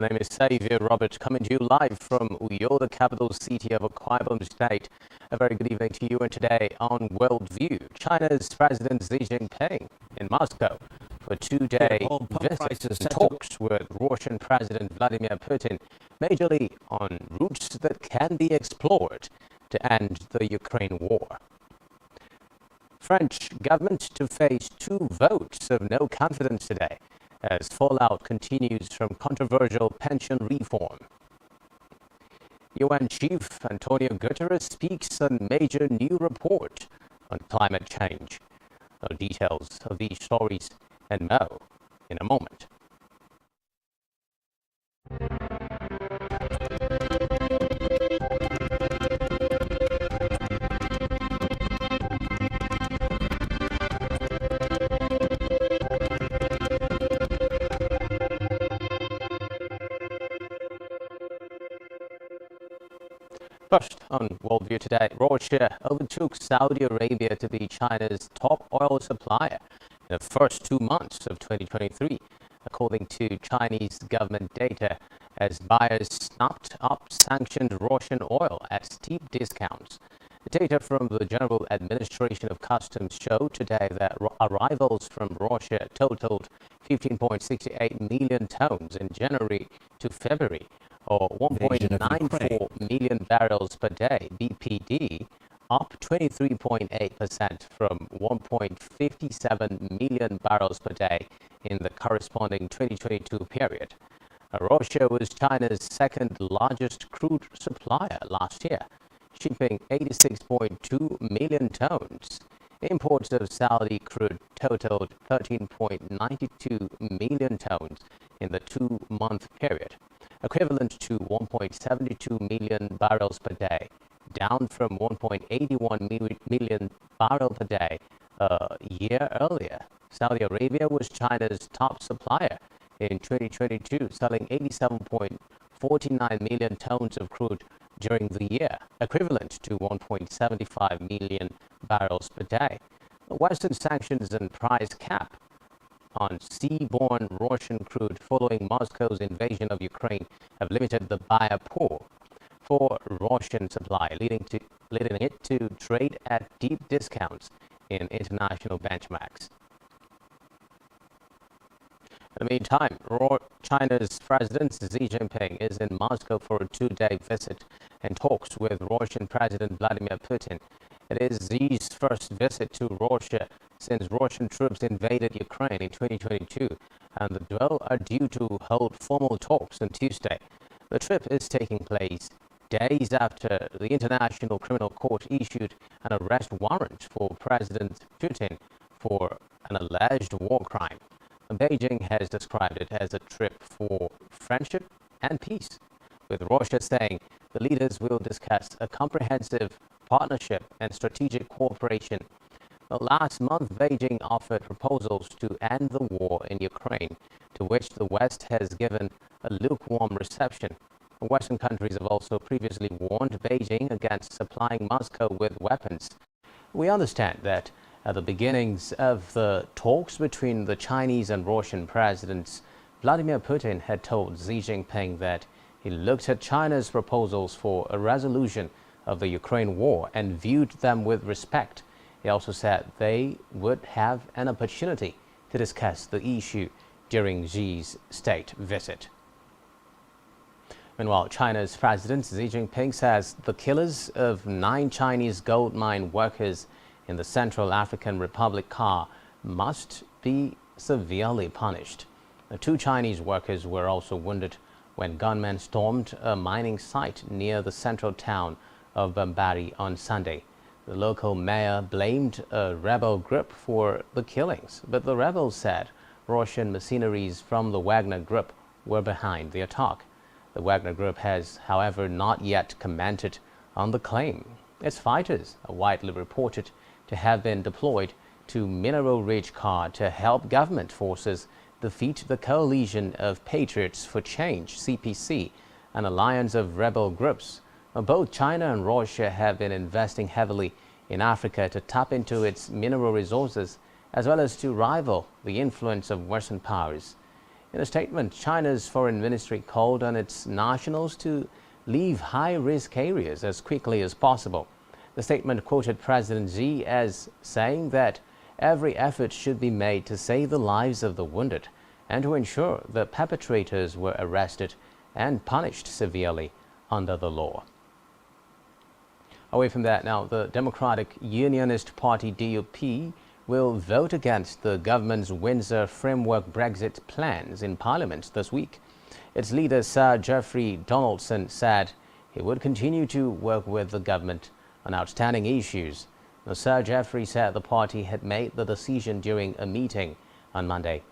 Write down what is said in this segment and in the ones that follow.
My name is Xavier Robert, coming to you live from Uyo, the capital city of Akwa Ibom State. A very good evening to you, and today on Worldview, China's President Xi Jinping in Moscow for a two-day visit and talks with Russian President Vladimir Putin, majorly on routes that can be explored to end the Ukraine war. French government to face 2 votes of no confidence today as fallout continues from controversial pension reform. UN Chief Antonio Guterres speaks on major new report on climate change. The details of these stories and more in a moment. First, on Worldview today, Russia overtook Saudi Arabia to be China's top oil supplier in the first 2 months of 2023, according to Chinese government data, as buyers snapped up sanctioned Russian oil at steep discounts. The data from the General Administration of Customs show today that arrivals from Russia totaled 15.68 million tons in January to February, or 1.94 million barrels per day, BPD, up 23.8% from 1.57 million barrels per day in the corresponding 2022 period. Russia was China's second largest crude supplier last year, shipping 86.2 million tons. Imports of Saudi crude totaled 13.92 million tons in the 2-month period, equivalent to 1.72 million barrels per day, down from 1.81 million barrels per day a year earlier. Saudi Arabia was China's top supplier in 2022, selling 87.49 million tons of crude during the year, equivalent to 1.75 million barrels per day. Western sanctions and price cap on seaborne Russian crude following Moscow's invasion of Ukraine have limited the buyer pool for Russian supply, leading it to trade at deep discounts in international benchmarks. In the meantime, China's President Xi Jinping is in Moscow for a 2-day visit and talks with Russian President Vladimir Putin. It is Xi's first visit to Russia since Russian troops invaded Ukraine in 2022, and the duo are due to hold formal talks on Tuesday. The trip is taking place days after the International Criminal Court issued an arrest warrant for President Putin for an alleged war crime. Beijing has described it as a trip for friendship and peace, with Russia saying the leaders will discuss a comprehensive partnership and strategic cooperation. Last month, Beijing offered proposals to end the war in Ukraine, to which the West has given a lukewarm reception. Western countries have also previously warned Beijing against supplying Moscow with weapons. We understand that at the beginnings of the talks between the Chinese and Russian presidents, Vladimir Putin had told Xi Jinping that he looked at China's proposals for a resolution of the Ukraine war and viewed them with respect. He also said they would have an opportunity to discuss the issue during Xi's state visit. Meanwhile, China's President Xi Jinping says the killers of 9 Chinese gold mine workers in the Central African Republic car must be severely punished. The 2 Chinese workers were also wounded when gunmen stormed a mining site near the central town of Bambari on Sunday. The local mayor blamed a rebel group for the killings, but the rebels said Russian mercenaries from the Wagner Group were behind the attack. The Wagner Group has, however, not yet commented on the claim. Its fighters are widely reported to have been deployed to Mineral Ridge Car to help government forces defeat the coalition of Patriots for Change, CPC, an alliance of rebel groups. Both China and Russia have been investing heavily in Africa to tap into its mineral resources, as well as to rival the influence of Western powers. In a statement, China's foreign ministry called on its nationals to leave high-risk areas as quickly as possible. The statement quoted President Xi as saying that every effort should be made to save the lives of the wounded and to ensure the perpetrators were arrested and punished severely under the law. Away from that now, the Democratic Unionist Party DUP will vote against the government's Windsor Framework Brexit plans in Parliament this week. Its leader, Sir Geoffrey Donaldson, said he would continue to work with the government on outstanding issues. Now, Sir Geoffrey said the party had made the decision during a meeting on Monday.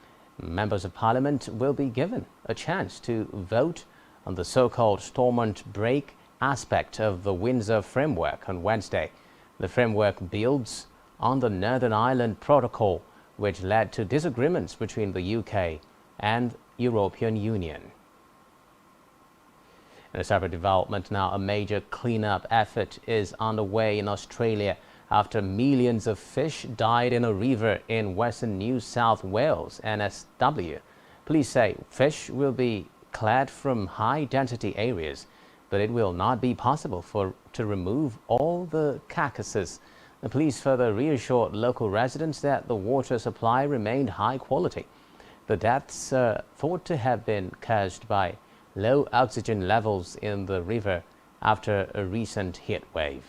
Members of Parliament will be given a chance to vote on the so-called Stormont break aspect of the Windsor Framework on Wednesday. The framework builds on the Northern Ireland Protocol, which led to disagreements between the UK and European Union. In a separate development now, a major cleanup effort is underway in Australia after millions of fish died in a river in western New South Wales, NSW. Police say fish will be cleared from high-density areas, but it will not be possible to remove all the carcasses. The police further reassured local residents that the water supply remained high quality. The deaths are thought to have been caused by low oxygen levels in the river after a recent heat wave.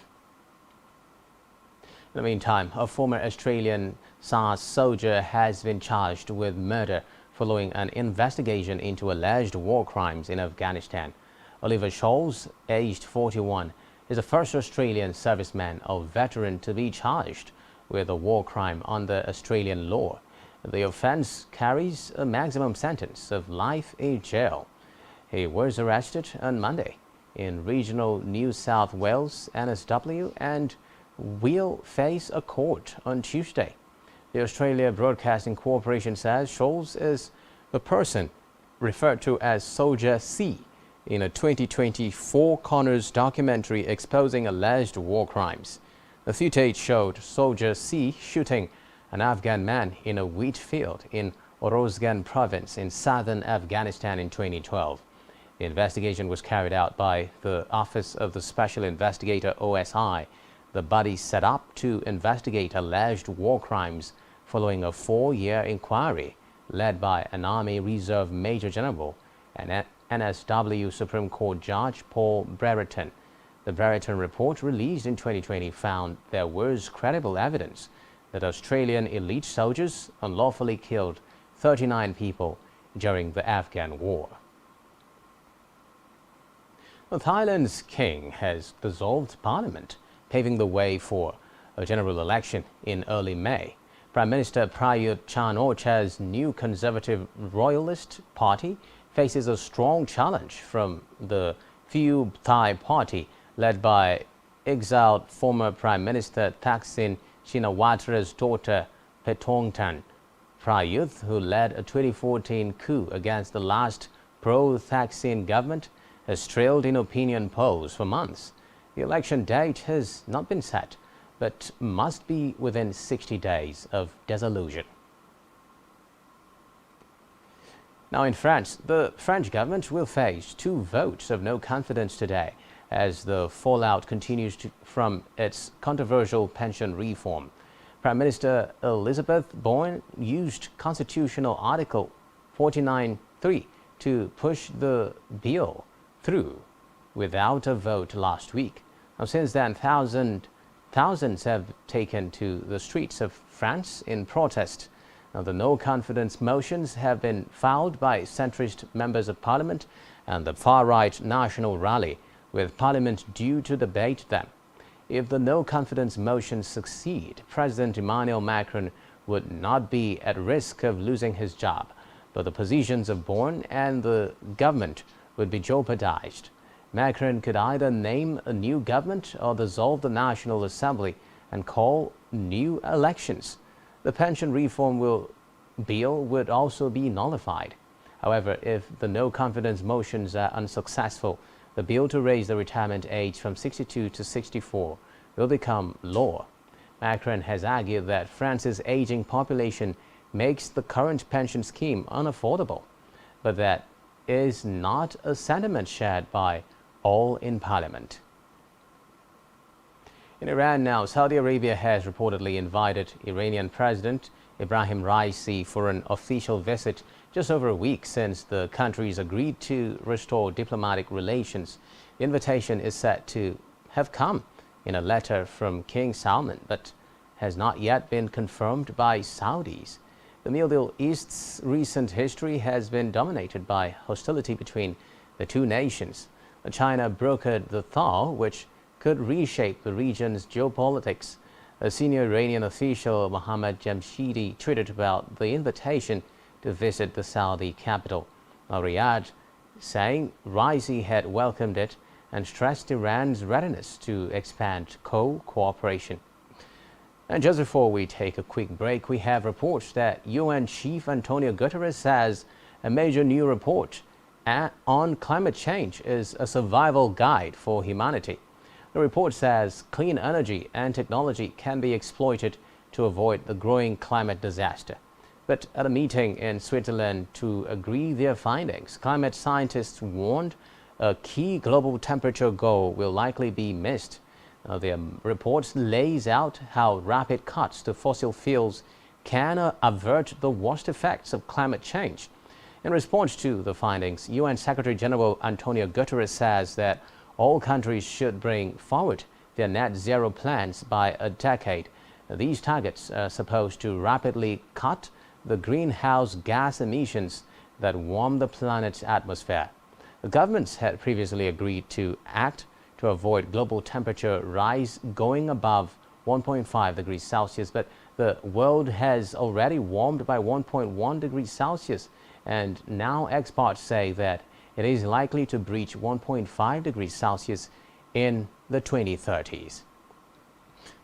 In the meantime, a former Australian SARS soldier has been charged with murder following an investigation into alleged war crimes in Afghanistan. Oliver Scholes, aged 41, is the first Australian serviceman or veteran to be charged with a war crime under Australian law. The offence carries a maximum sentence of life in jail. He was arrested on Monday in regional New South Wales, NSW, and will face a court on Tuesday. The Australia Broadcasting Corporation says Scholes is the person referred to as Soldier C in a 2020 Four Corners documentary exposing alleged war crimes. The footage showed Soldier C shooting an Afghan man in a wheat field in Orozgan province in southern Afghanistan in 2012. The investigation was carried out by the Office of the Special Investigator OSI, the body set up to investigate alleged war crimes following a 4-year inquiry led by an Army Reserve Major General and NSW Supreme Court Judge Paul Brereton. The Brereton report released in 2020 found there was credible evidence that Australian elite soldiers unlawfully killed 39 people during the Afghan war. Well, Thailand's king has dissolved parliament, paving the way for a general election in early May. Prime Minister Prayut Chan-o-cha's new Conservative Royalist Party faces a strong challenge from the Pheu Thai Party, led by exiled former Prime Minister Thaksin Shinawatра's daughter Paetongtarn. Prayut, who led a 2014 coup against the last pro-Thaksin government, has trailed in opinion polls for months. The election date has not been set, but must be within 60 days of dissolution. Now in France, the French government will face 2 votes of no confidence today as the fallout continues from its controversial pension reform. Prime Minister Elizabeth Borne used Constitutional Article 49(3) to push the bill through without a vote last week. Now, since then, thousands have taken to the streets of France in protest. Now, the no-confidence motions have been filed by centrist members of parliament and the far-right National Rally, with parliament due to debate them. If the no-confidence motions succeed, President Emmanuel Macron would not be at risk of losing his job, but the positions of Borne and the government would be jeopardized. Macron could either name a new government or dissolve the National Assembly and call new elections. The pension reform bill would also be nullified. However, if the no-confidence motions are unsuccessful, the bill to raise the retirement age from 62 to 64 will become law. Macron has argued that France's aging population makes the current pension scheme unaffordable. but that is not a sentiment shared by all in parliament. In Iran now, Saudi Arabia has reportedly invited Iranian President Ibrahim Raisi for an official visit just over a week since the countries agreed to restore diplomatic relations. The invitation is said to have come in a letter from King Salman, but has not yet been confirmed by Saudis. The Middle East's recent history has been dominated by hostility between the two nations. China brokered the thaw, which could reshape the region's geopolitics. A senior Iranian official, Mohammad Jamshidi, tweeted about the invitation to visit the Saudi capital, Riyadh, saying Raisi had welcomed it and stressed Iran's readiness to expand cooperation. And just before we take a quick break, we have reports that UN Chief Antonio Guterres says a major new report on climate change is a survival guide for humanity. The report says clean energy and technology can be exploited to avoid the growing climate disaster. But at a meeting in Switzerland to agree their findings, climate scientists warned a key global temperature goal will likely be missed. The report lays out how rapid cuts to fossil fuels can avert the worst effects of climate change. In response to the findings, UN Secretary General Antonio Guterres says that all countries should bring forward their net zero plans by a decade. These targets are supposed to rapidly cut the greenhouse gas emissions that warm the planet's atmosphere. The governments had previously agreed to act to avoid global temperature rise going above 1.5 degrees Celsius, but the world has already warmed by 1.1 degrees Celsius, and now experts say that it is likely to breach 1.5 degrees Celsius in the 2030s.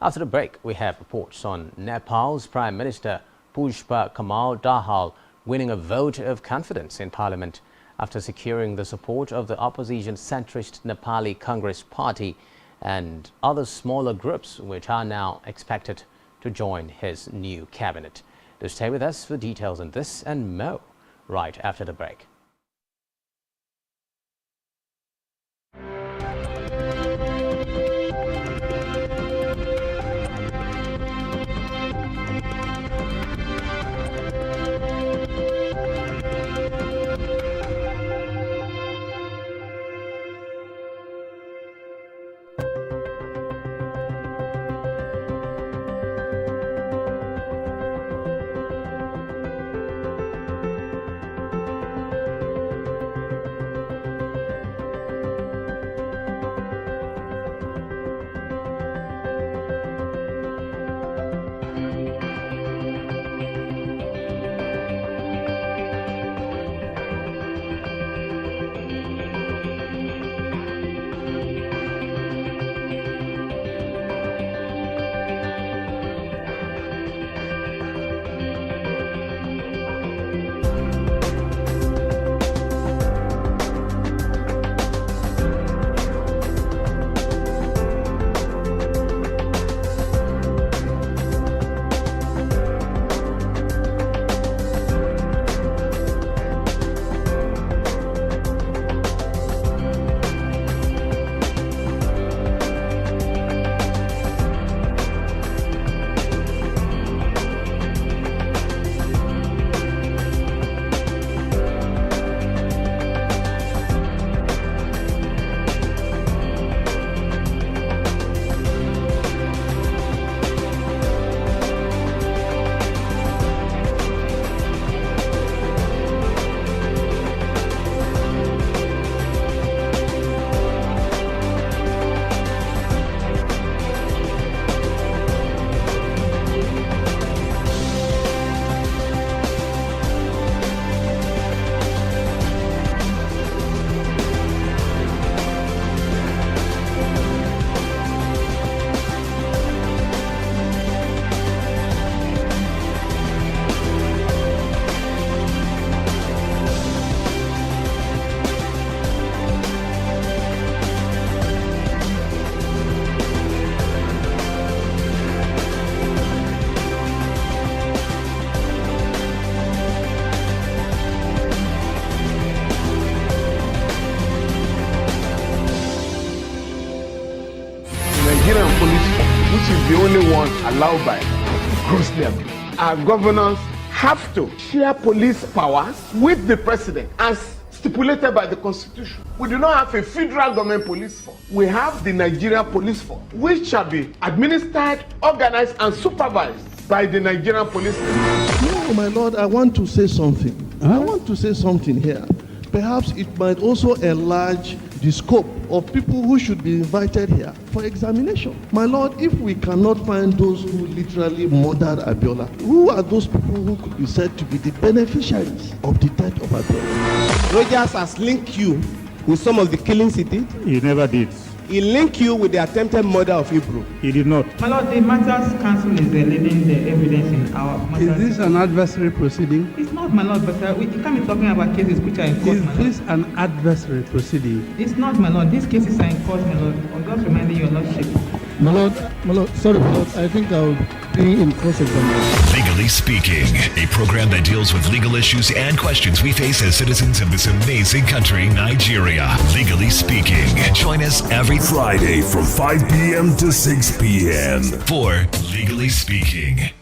After the break, we have reports on Nepal's Prime Minister Pushpa Kamal Dahal winning a vote of confidence in Parliament after securing the support of the opposition centrist Nepali Congress Party and other smaller groups, which are now expected to join his new cabinet. Do stay with us for details on this and more right after the break. only one allowed by grossly abused. Our governors have to share police powers with the president as stipulated by the Constitution. We do not have a federal government police force. We have the Nigerian police force, which shall be administered, organized, and supervised by the Nigerian police force. No, my lord, I want to say something. I want to say something here. Perhaps it might also enlarge the scope of people who should be invited here for examination. My lord, if we cannot find those who literally murdered Abiola, who are those people who could be said to be the beneficiaries of the death of Abiola? Rogers has linked you with some of the killings he did. He never did. He linked you with the attempted murder of Hebrew. He did not. My lord, the Matters Council is leading the evidence in our matters. Is this an adversary proceeding? It's not, my lord, but we can't be talking about cases which are in court, my lord. Is this an adversary proceeding? It's not, my lord. These cases are in court, my lord. I'm just reminding your lordship. My lord, sorry, my lord, I think I'll be in cross-examination. Legally Speaking, a program that deals with legal issues and questions we face as citizens of this amazing country, Nigeria. Legally Speaking. Join us every Friday from 5 p.m. to 6 p.m. for Legally Speaking.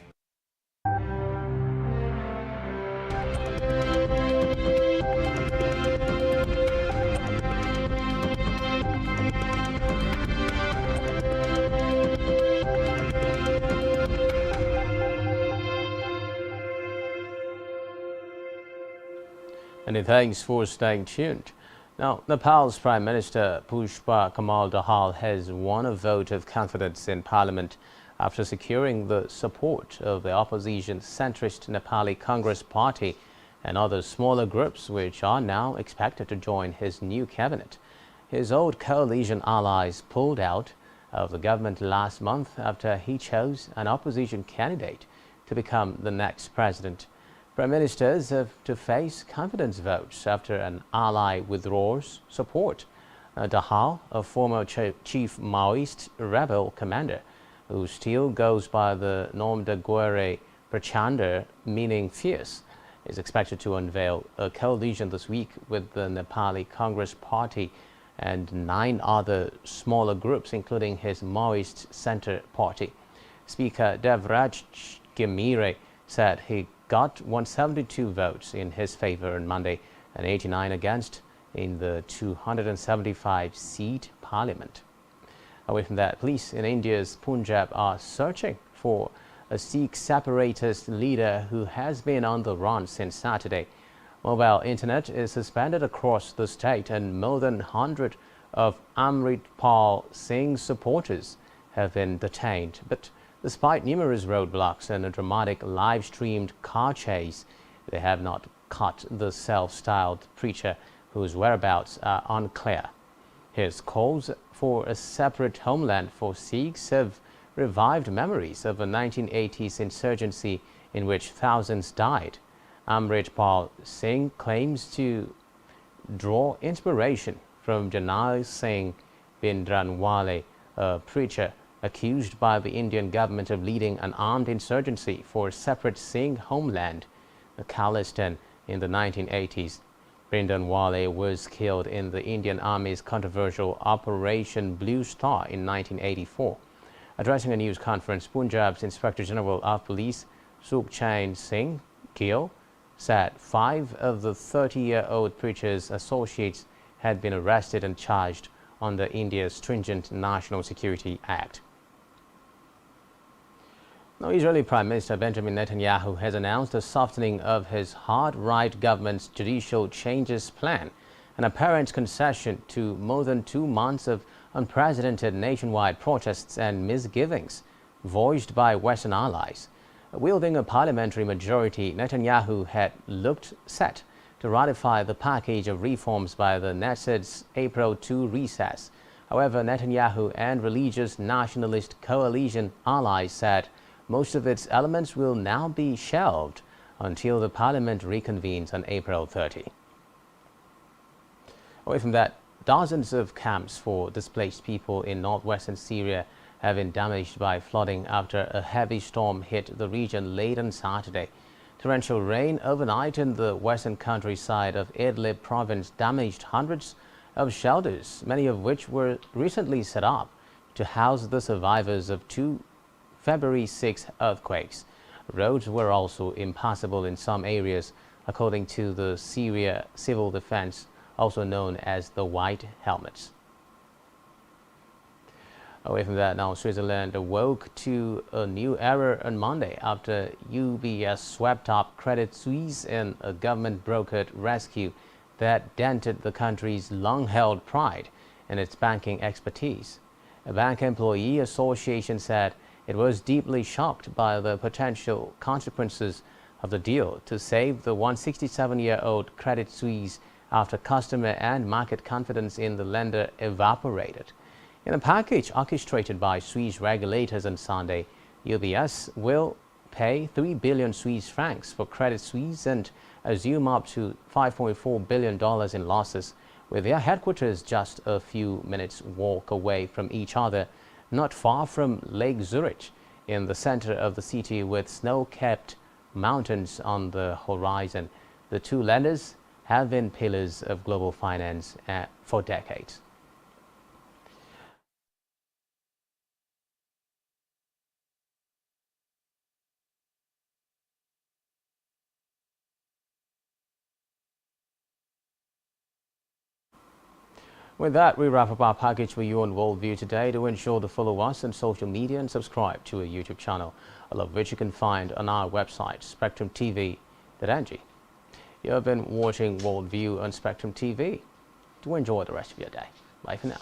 And thanks for staying tuned. Now, Nepal's Prime Minister Pushpa Kamal Dahal has won a vote of confidence in Parliament after securing the support of the opposition centrist Nepali Congress Party and other smaller groups which are now expected to join his new cabinet. His old coalition allies pulled out of the government last month after he chose an opposition candidate to become the next president. Prime ministers have to face confidence votes after an ally withdraws support. Dahal, a former chief Maoist rebel commander who still goes by the nom de guerre Prachanda, meaning fierce, is expected to unveil a coalition this week with the Nepali Congress Party and 9 other smaller groups, including his Maoist Centre Party. Speaker Devraj Gemire said he got 172 votes in his favor on Monday and 89 against in the 275-seat parliament. Away from that, police in India's Punjab are searching for a Sikh separatist leader who has been on the run since Saturday. Mobile internet is suspended across the state and more than 100 of Amritpal Singh's supporters have been detained. But despite numerous roadblocks and a dramatic live-streamed car chase, they have not caught the self-styled preacher whose whereabouts are unclear. His calls for a separate homeland for Sikhs have revived memories of a 1980s insurgency in which thousands died. Amritpal Singh claims to draw inspiration from Janai Singh Bhindranwale, a preacher accused by the Indian government of leading an armed insurgency for a separate Singh homeland, Khalistan, in the 1980s. Bhindranwale was killed in the Indian Army's controversial Operation Blue Star in 1984. Addressing a news conference, Punjab's Inspector General of Police, Sukhchain Singh Gill, said 5 of the 30-year-old preacher's associates had been arrested and charged under India's stringent National Security Act. Now, Israeli Prime Minister Benjamin Netanyahu has announced a softening of his hard-right government's judicial changes plan, an apparent concession to more than 2 months of unprecedented nationwide protests and misgivings voiced by Western allies. Wielding a parliamentary majority, Netanyahu had looked set to ratify the package of reforms by the Knesset's April 2 recess. However, Netanyahu and religious nationalist coalition allies said most of its elements will now be shelved until the parliament reconvenes on April 30. Away from that, dozens of camps for displaced people in northwestern Syria have been damaged by flooding after a heavy storm hit the region late on Saturday. Torrential rain overnight in the western countryside of Idlib province damaged hundreds of shelters, many of which were recently set up to house the survivors of 2 February 6 earthquakes. Roads were also impassable in some areas, according to the Syria Civil Defense, also known as the White Helmets. Away from that, now Switzerland awoke to a new era on Monday after UBS swept up Credit Suisse in a government-brokered rescue that dented the country's long-held pride in its banking expertise. A bank employee association said it was deeply shocked by the potential consequences of the deal to save the 167-year-old Credit Suisse after customer and market confidence in the lender evaporated. In a package orchestrated by Swiss regulators on Sunday, UBS will pay 3 billion Swiss francs for Credit Suisse and assume up to $5.4 billion in losses, with their headquarters just a few minutes walk away from each other, not far from Lake Zurich, in the center of the city with snow-capped mountains on the horizon. The two lenders have been pillars of global finance for decades. With that, we wrap up our package for you on Worldview today. To ensure to follow us on social media and subscribe to our YouTube channel, all of which you can find on our website, spectrumtv.ng. You have been watching Worldview on Spectrum TV. Do enjoy the rest of your day. Bye for now.